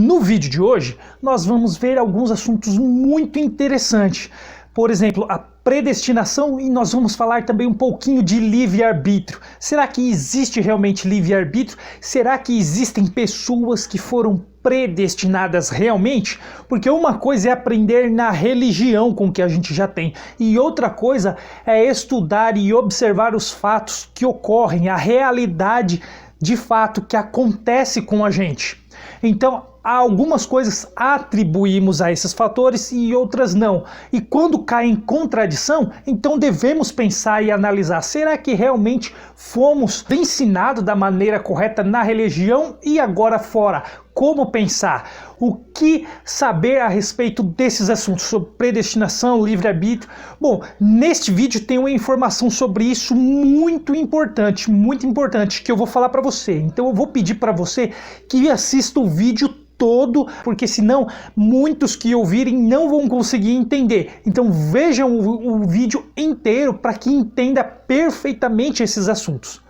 No vídeo de hoje, nós vamos ver alguns assuntos muito interessantes. Por exemplo, a predestinação, e nós vamos falar também um pouquinho de livre-arbítrio. Será que existe realmente livre-arbítrio? Será que existem pessoas que foram predestinadas realmente? Porque uma coisa é aprender na religião com o que a gente já tem, e outra coisa é estudar e observar os fatos que ocorrem, a realidade de fato que acontece com a gente. Então, algumas coisas atribuímos a esses fatores e outras não. E quando cai em contradição, então devemos pensar e analisar: será que realmente fomos ensinados da maneira correta na religião e agora fora? Como pensar? O que saber a respeito desses assuntos, sobre predestinação, livre-arbítrio? Bom, neste vídeo tem uma informação sobre isso muito importante, que eu vou falar para você. Então eu vou pedir para você que assista o vídeo todo, porque senão muitos que ouvirem não vão conseguir entender. Então vejam o vídeo inteiro para que entenda perfeitamente esses assuntos.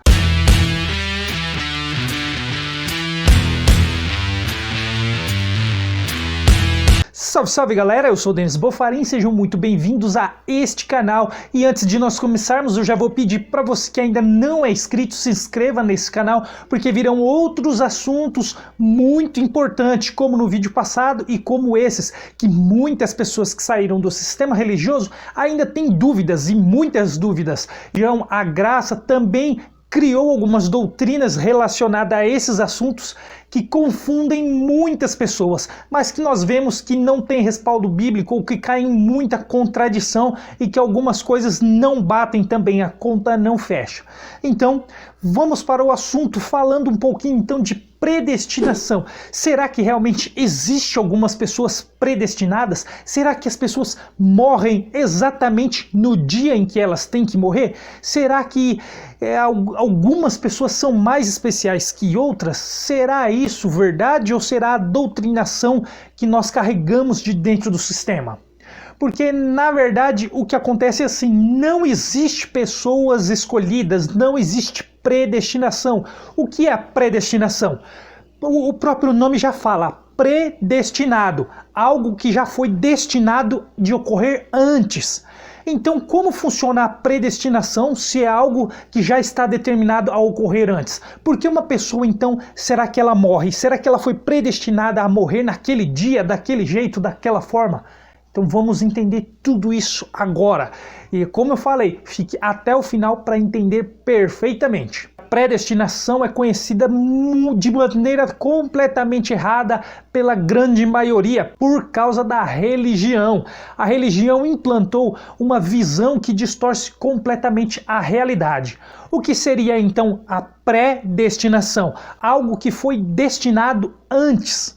Salve, salve galera, eu sou o Denis Bofarin, sejam muito bem-vindos a este canal. E antes de nós começarmos, eu já vou pedir para você que ainda não é inscrito, se inscreva nesse canal, porque virão outros assuntos muito importantes, como no vídeo passado e como esses, que muitas pessoas que saíram do sistema religioso ainda têm dúvidas, e muitas dúvidas. Então a graça também criou algumas doutrinas relacionadas a esses assuntos que confundem muitas pessoas, mas que nós vemos que não tem respaldo bíblico ou que caem em muita contradição e que algumas coisas não batem também, a conta não fecha. Então, vamos para o assunto, falando um pouquinho então de predestinação. Será que realmente existe algumas pessoas predestinadas? Será que as pessoas morrem exatamente no dia em que elas têm que morrer? Será que algumas pessoas são mais especiais que outras? Será isso verdade ou será a doutrinação que nós carregamos de dentro do sistema? Porque, na verdade, o que acontece é assim: não existe pessoas escolhidas, não existe predestinação. O que é a predestinação? O próprio nome já fala, predestinado, algo que já foi destinado de ocorrer antes. Então, como funciona a predestinação se é algo que já está determinado a ocorrer antes? Por que uma pessoa, então, será que ela morre? Será que ela foi predestinada a morrer naquele dia, daquele jeito, daquela forma? Então vamos entender tudo isso agora. E como eu falei, fique até o final para entender perfeitamente. A predestinação é conhecida de maneira completamente errada pela grande maioria por causa da religião. A religião implantou uma visão que distorce completamente a realidade. O que seria então a predestinação? Algo que foi destinado antes.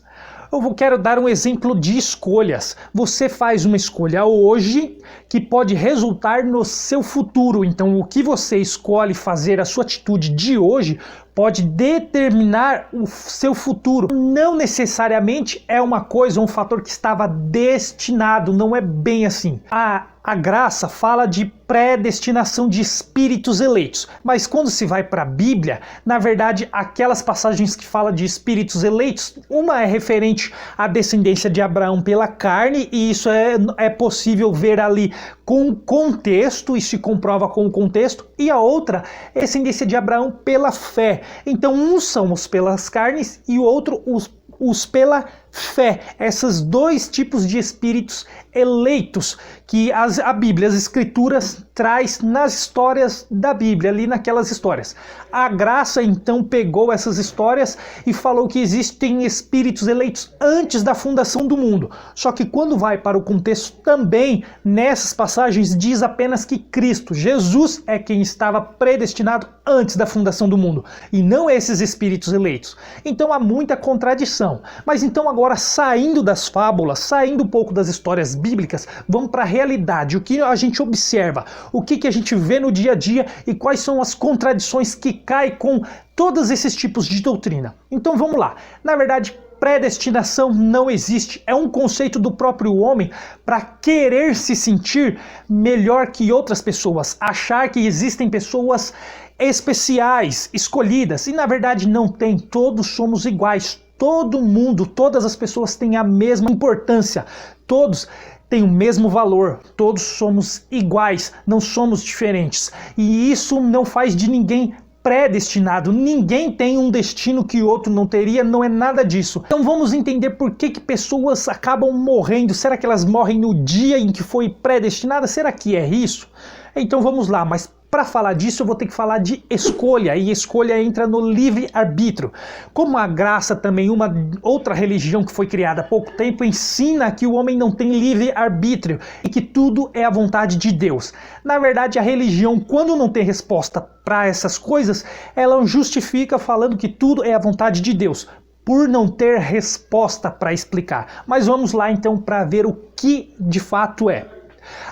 Eu quero dar um exemplo de escolhas. Você faz uma escolha hoje que pode resultar no seu futuro. Então, o que você escolhe fazer, a sua atitude de hoje, pode determinar o seu futuro. Não necessariamente é uma coisa, um fator que estava destinado, não é bem assim. A graça fala de predestinação de espíritos eleitos, mas quando se vai para a Bíblia, na verdade, aquelas passagens que falam de espíritos eleitos, uma é referente à descendência de Abraão pela carne, e isso é possível ver ali com contexto, e se comprova com o contexto, e a outra é a descendência de Abraão pela fé. Então, uns são os pelas carnes e o outro os pela fé. Esses dois tipos de espíritos eleitos que a Bíblia, as Escrituras, traz nas histórias da Bíblia, ali naquelas histórias. A graça, então, pegou essas histórias e falou que existem espíritos eleitos antes da fundação do mundo. Só que quando vai para o contexto também, nessas passagens, diz apenas que Cristo, Jesus, é quem estava predestinado antes da fundação do mundo, e não esses espíritos eleitos. Então há muita contradição. Mas então agora, saindo das fábulas, saindo um pouco das histórias bíblicas, vamos para a realidade, o que a gente observa, o que a gente vê no dia a dia e quais são as contradições que caem com todos esses tipos de doutrina. Então vamos lá. Na verdade, predestinação não existe, é um conceito do próprio homem para querer se sentir melhor que outras pessoas, achar que existem pessoas especiais, escolhidas, e na verdade não tem, todos somos iguais. todo mundo, todas as pessoas têm a mesma importância, todos têm o mesmo valor, todos somos iguais, não somos diferentes. E isso não faz de ninguém predestinado, ninguém tem um destino que o outro não teria, não é nada disso. Então vamos entender por que pessoas acabam morrendo. Será que elas morrem no dia em que foi predestinada? Será que é isso? Então vamos lá, mas para falar disso eu vou ter que falar de escolha, e escolha entra no livre-arbítrio. Como a graça também, uma outra religião que foi criada há pouco tempo, ensina que o homem não tem livre-arbítrio e que tudo é a vontade de Deus. Na verdade, a religião, quando não tem resposta para essas coisas, ela justifica falando que tudo é a vontade de Deus, por não ter resposta para explicar. Mas vamos lá então para ver o que de fato é.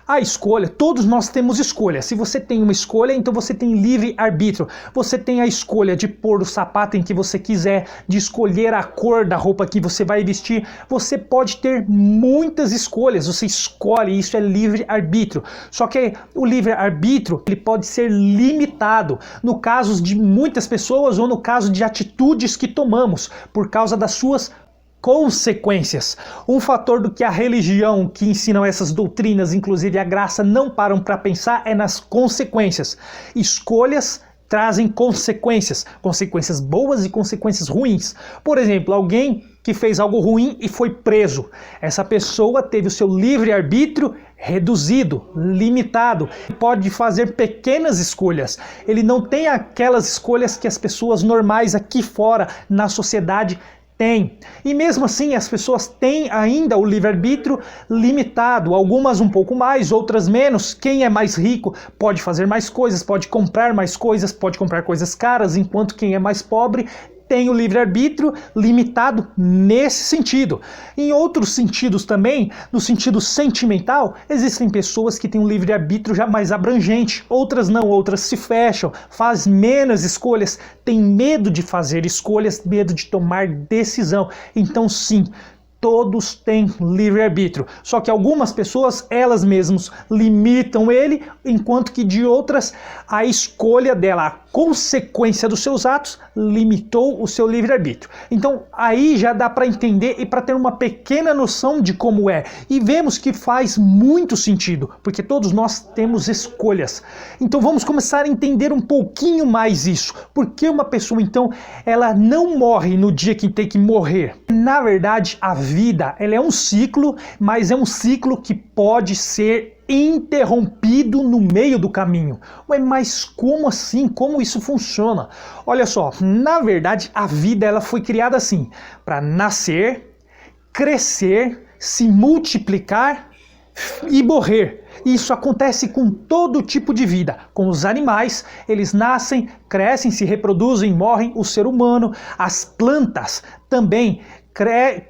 A escolha, todos nós temos escolha. Se você tem uma escolha, então você tem livre-arbítrio. Você tem a escolha de pôr o sapato em que você quiser, de escolher a cor da roupa que você vai vestir. Você pode ter muitas escolhas, você escolhe, isso é livre-arbítrio. Só que o livre-arbítrio, ele pode ser limitado no caso de muitas pessoas ou no caso de atitudes que tomamos por causa das suas consequências. Um fator do que a religião que ensinam essas doutrinas, inclusive a graça, não param para pensar é nas consequências. Escolhas trazem consequências, consequências boas e consequências ruins. Por exemplo, alguém que fez algo ruim e foi preso. Essa pessoa teve o seu livre-arbítrio reduzido, limitado. Pode fazer pequenas escolhas. Ele não tem aquelas escolhas que as pessoas normais aqui fora na sociedade tem. E mesmo assim as pessoas têm ainda o livre-arbítrio limitado, algumas um pouco mais, outras menos. Quem é mais rico pode fazer mais coisas, pode comprar mais coisas, pode comprar coisas caras, enquanto quem é mais pobre tem o livre-arbítrio limitado nesse sentido. Em outros sentidos também, no sentido sentimental, existem pessoas que têm um livre-arbítrio já mais abrangente, outras não, outras se fecham, fazem menos escolhas, têm medo de fazer escolhas, medo de tomar decisão. Então sim, todos têm livre-arbítrio, só que algumas pessoas, elas mesmas limitam ele, enquanto que de outras, a escolha dela, a consequência dos seus atos, limitou o seu livre-arbítrio. Então aí já dá para entender e para ter uma pequena noção de como é, e vemos que faz muito sentido, porque todos nós temos escolhas. Então vamos começar a entender um pouquinho mais isso. Por que uma pessoa então, ela não morre no dia que tem que morrer? Na verdade, a vida, ela é um ciclo, mas é um ciclo que pode ser interrompido no meio do caminho. Ué, mas como assim? Como isso funciona? Olha só, na verdade, a vida ela foi criada assim, para nascer, crescer, se multiplicar e morrer. Isso acontece com todo tipo de vida. Com os animais, eles nascem, crescem, se reproduzem, morrem. O ser humano, as plantas também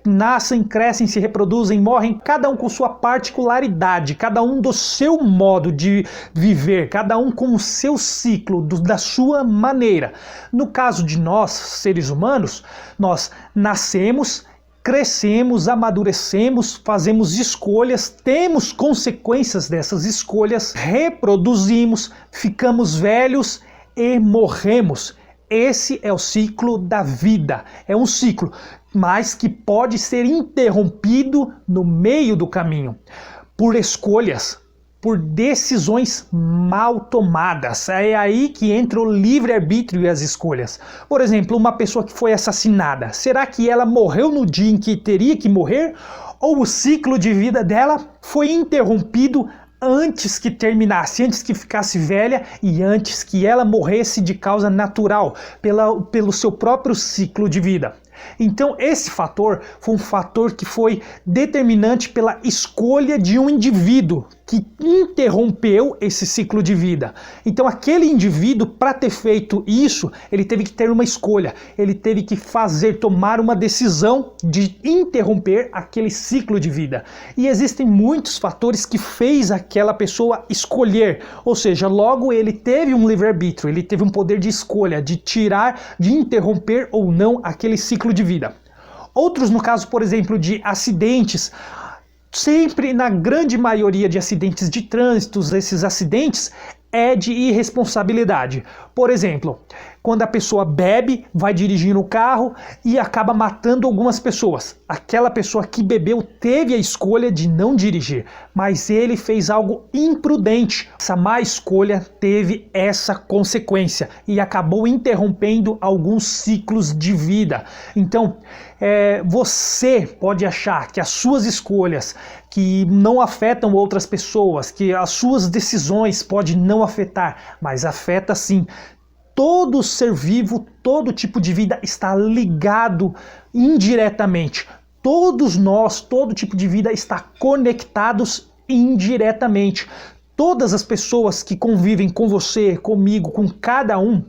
nascem, crescem, se reproduzem, morrem, cada um com sua particularidade, cada um do seu modo de viver, cada um com o seu ciclo, da sua maneira. No caso de nós, seres humanos, nós nascemos, crescemos, amadurecemos, fazemos escolhas, temos consequências dessas escolhas, reproduzimos, ficamos velhos e morremos. Esse é o ciclo da vida. É um ciclo, mas que pode ser interrompido no meio do caminho, por escolhas, por decisões mal tomadas. É aí que entra o livre-arbítrio e as escolhas. Por exemplo, uma pessoa que foi assassinada, será que ela morreu no dia em que teria que morrer? Ou o ciclo de vida dela foi interrompido antes que terminasse, antes que ficasse velha e antes que ela morresse de causa natural, pelo seu próprio ciclo de vida? Então esse fator foi um fator que foi determinante pela escolha de um indivíduo que interrompeu esse ciclo de vida. Então aquele indivíduo, para ter feito isso, ele teve que ter uma escolha, ele teve que tomar uma decisão de interromper aquele ciclo de vida. E existem muitos fatores que fez aquela pessoa escolher, ou seja, logo ele teve um livre-arbítrio, ele teve um poder de escolha, de interromper ou não aquele ciclo de vida. Outros, no caso, por exemplo, de acidentes, sempre na grande maioria de acidentes de trânsito, esses acidentes é de irresponsabilidade. Por exemplo, quando a pessoa bebe, vai dirigindo o carro e acaba matando algumas pessoas. Aquela pessoa que bebeu teve a escolha de não dirigir, mas ele fez algo imprudente. Essa má escolha teve essa consequência e acabou interrompendo alguns ciclos de vida. Então, você pode achar que as suas escolhas que não afetam outras pessoas, que as suas decisões podem não afetar, mas afeta sim. Todo ser vivo, todo tipo de vida está ligado indiretamente. Todos nós, todo tipo de vida está conectados indiretamente. Todas as pessoas que convivem com você, comigo, com cada um,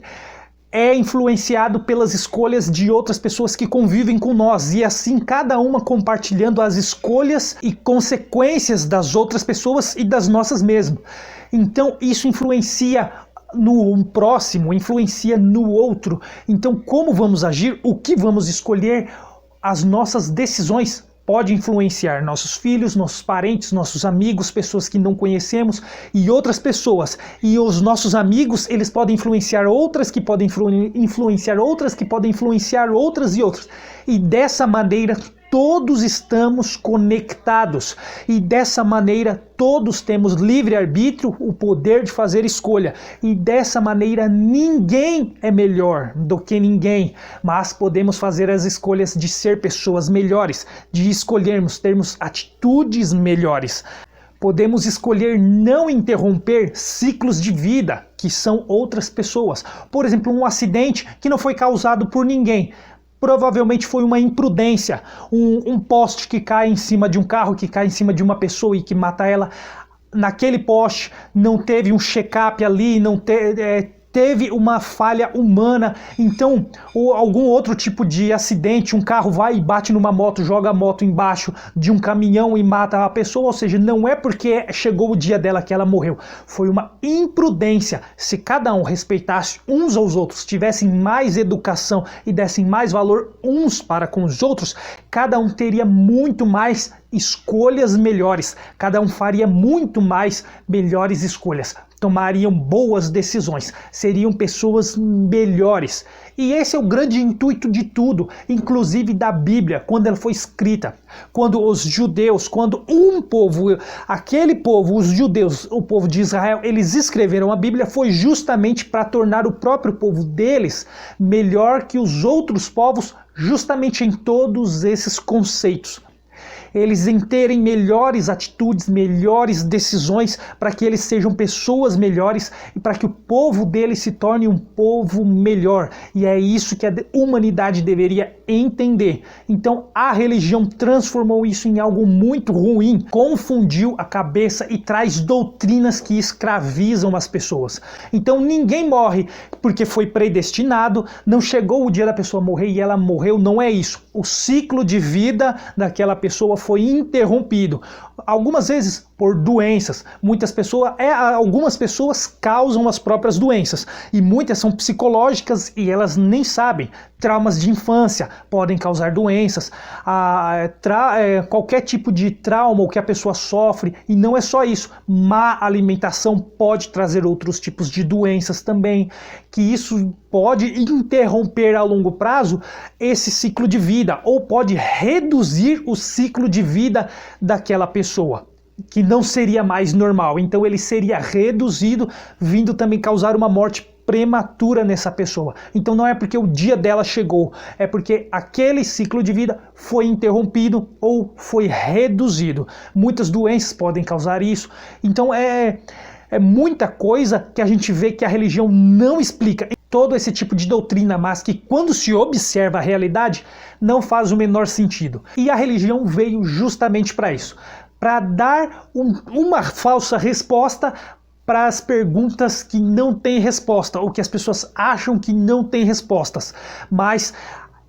é influenciado pelas escolhas de outras pessoas que convivem com nós, e assim cada uma compartilhando as escolhas e consequências das outras pessoas e das nossas mesmas. Então isso influencia no próximo, influencia no outro. Então como vamos agir, o que vamos escolher, as nossas decisões pode influenciar nossos filhos, nossos parentes, nossos amigos, pessoas que não conhecemos e outras pessoas. E os nossos amigos, eles podem influenciar outras, que podem influenciar outras, que podem influenciar outras e outras. E dessa maneira todos estamos conectados. E dessa maneira todos temos livre-arbítrio, o poder de fazer escolha. E dessa maneira ninguém é melhor do que ninguém, mas podemos fazer as escolhas de ser pessoas melhores, de escolhermos termos atitudes melhores. Podemos escolher não interromper ciclos de vida que são outras pessoas. Por exemplo, um acidente que não foi causado por ninguém. Provavelmente foi uma imprudência, um poste que cai em cima de um carro, que cai em cima de uma pessoa e que mata ela. Naquele poste não teve um check-up ali, não teve uma falha humana, então, ou algum outro tipo de acidente, um carro vai e bate numa moto, joga a moto embaixo de um caminhão e mata a pessoa, ou seja, não é porque chegou o dia dela que ela morreu, foi uma imprudência. Se cada um respeitasse uns aos outros, tivessem mais educação e dessem mais valor uns para com os outros, cada um teria muito mais escolhas melhores, cada um faria muito mais melhores escolhas, tomariam boas decisões, seriam pessoas melhores. E esse é o grande intuito de tudo, inclusive da Bíblia, quando ela foi escrita. Quando os judeus, quando um povo, aquele povo, os judeus, o povo de Israel, eles escreveram a Bíblia, foi justamente para tornar o próprio povo deles melhor que os outros povos, justamente em todos esses conceitos. Eles em terem melhores atitudes, melhores decisões, para que eles sejam pessoas melhores e para que o povo deles se torne um povo melhor. E é isso que a humanidade deveria entender. Então a religião transformou isso em algo muito ruim, confundiu a cabeça e traz doutrinas que escravizam as pessoas. Então ninguém morre porque foi predestinado, não chegou o dia da pessoa morrer e ela morreu, não é isso. O ciclo de vida daquela pessoa foi interrompido. Algumas vezes por doenças. Algumas pessoas causam as próprias doenças e muitas são psicológicas e elas nem sabem. Traumas de infância podem causar doenças, qualquer tipo de trauma o que a pessoa sofre, e não é só isso. Má alimentação pode trazer outros tipos de doenças também, que isso pode interromper a longo prazo esse ciclo de vida, ou pode reduzir o ciclo de vida daquela pessoa, que não seria mais normal. Então ele seria reduzido, vindo também causar uma morte prematura nessa pessoa. Então não é porque o dia dela chegou, é porque aquele ciclo de vida foi interrompido ou foi reduzido. Muitas doenças podem causar isso. Então é muita coisa que a gente vê que a religião não explica. Todo esse tipo de doutrina, mas que quando se observa a realidade, não faz o menor sentido. E a religião veio justamente para isso, para dar uma falsa resposta para as perguntas que não têm resposta, ou que as pessoas acham que não têm respostas. Mas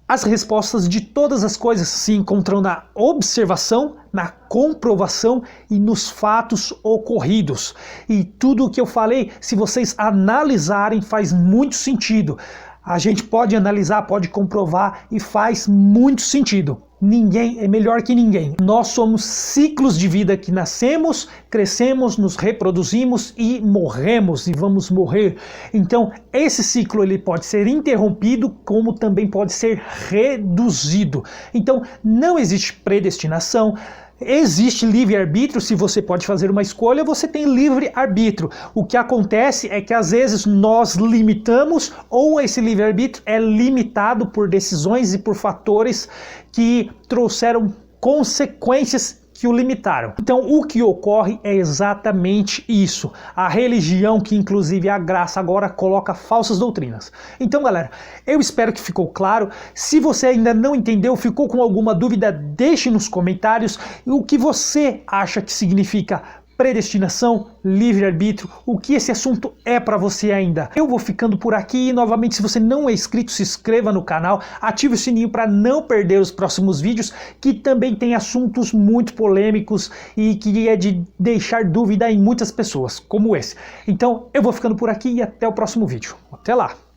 as respostas de todas as coisas se encontram na observação, na comprovação e nos fatos ocorridos. E tudo o que eu falei, se vocês analisarem, faz muito sentido. A gente pode analisar, pode comprovar e faz muito sentido. Ninguém é melhor que ninguém. Nós somos ciclos de vida que nascemos, crescemos, nos reproduzimos e morremos e vamos morrer. Então, esse ciclo ele pode ser interrompido, como também pode ser reduzido. Então, não existe predestinação. Existe livre-arbítrio, se você pode fazer uma escolha, você tem livre-arbítrio. O que acontece é que às vezes nós limitamos, ou esse livre-arbítrio é limitado por decisões e por fatores que trouxeram consequências que o limitaram. Então o que ocorre é exatamente isso. A religião, que inclusive a graça agora coloca falsas doutrinas. Então galera, eu espero que ficou claro. Se você ainda não entendeu, ficou com alguma dúvida, deixe nos comentários o que você acha que significa predestinação, livre-arbítrio, o que esse assunto é para você ainda. Eu vou ficando por aqui e novamente, se você não é inscrito, se inscreva no canal, ative o sininho para não perder os próximos vídeos, que também tem assuntos muito polêmicos e que é de deixar dúvida em muitas pessoas, como esse. Então eu vou ficando por aqui e até o próximo vídeo. Até lá!